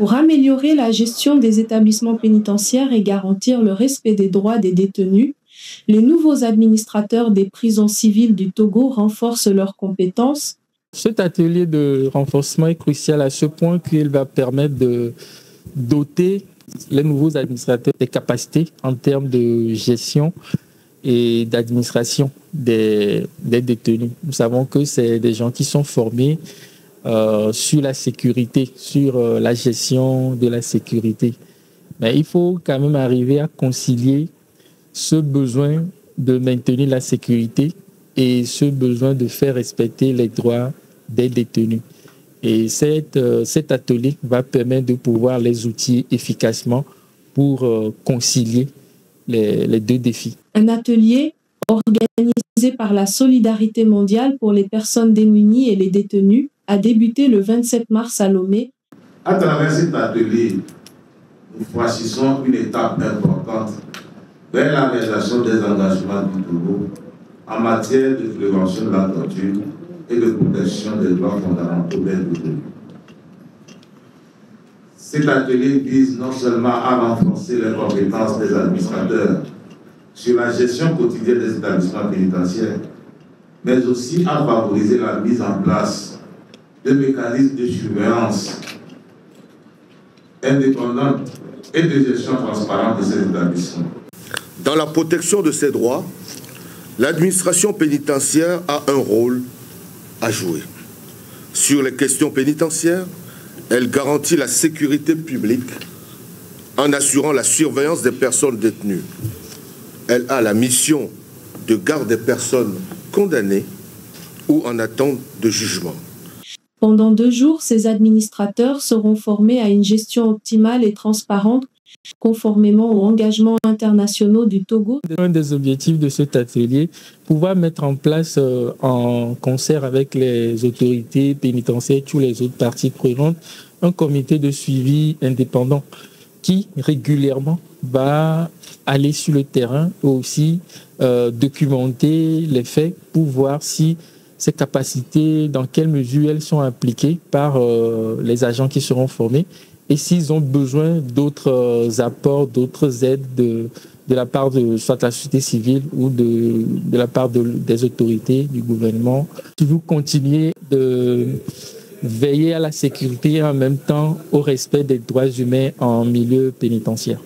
Pour améliorer la gestion des établissements pénitentiaires et garantir le respect des droits des détenus, les nouveaux administrateurs des prisons civiles du Togo renforcent leurs compétences. Cet atelier de renforcement est crucial à ce point qu'il va permettre de doter les nouveaux administrateurs des capacités en termes de gestion et d'administration des détenus. Nous savons que c'est des gens qui sont formés sur la sécurité, sur la gestion de la sécurité. Mais il faut quand même arriver à concilier ce besoin de maintenir la sécurité et ce besoin de faire respecter les droits des détenus. Et cet atelier va permettre de pouvoir les outiller efficacement pour concilier les deux défis. Un atelier organisé par la Solidarité mondiale pour les personnes démunies et les détenus a débuté le 27 mars à Lomé. À travers cet atelier, nous franchissons une étape importante vers la réalisation des engagements du Togo en matière de prévention de la torture et de protection des droits fondamentaux des détenus. Cet atelier vise non seulement à renforcer les compétences des administrateurs sur la gestion quotidienne des établissements pénitentiaires, mais aussi à favoriser la mise en place de mécanismes de surveillance indépendante et de gestion transparente de ces établissements. Dans la protection de ces droits, l'administration pénitentiaire a un rôle à jouer. Sur les questions pénitentiaires, elle garantit la sécurité publique en assurant la surveillance des personnes détenues. Elle a la mission de garde des personnes condamnées ou en attente de jugement. Pendant 2 jours, ces administrateurs seront formés à une gestion optimale et transparente, conformément aux engagements internationaux du Togo. Un des objectifs de cet atelier, pouvoir mettre en place en concert avec les autorités pénitentiaires, tous les autres parties prenantes, un comité de suivi indépendant qui régulièrement va aller sur le terrain et aussi documenter les faits pour voir si ces capacités, dans quelle mesure elles sont appliquées par les agents qui seront formés et s'ils ont besoin d'autres apports, d'autres aides de la part de soit la société civile ou de la part des autorités, du gouvernement. Toujours continuer de veiller à la sécurité et en même temps au respect des droits humains en milieu pénitentiaire.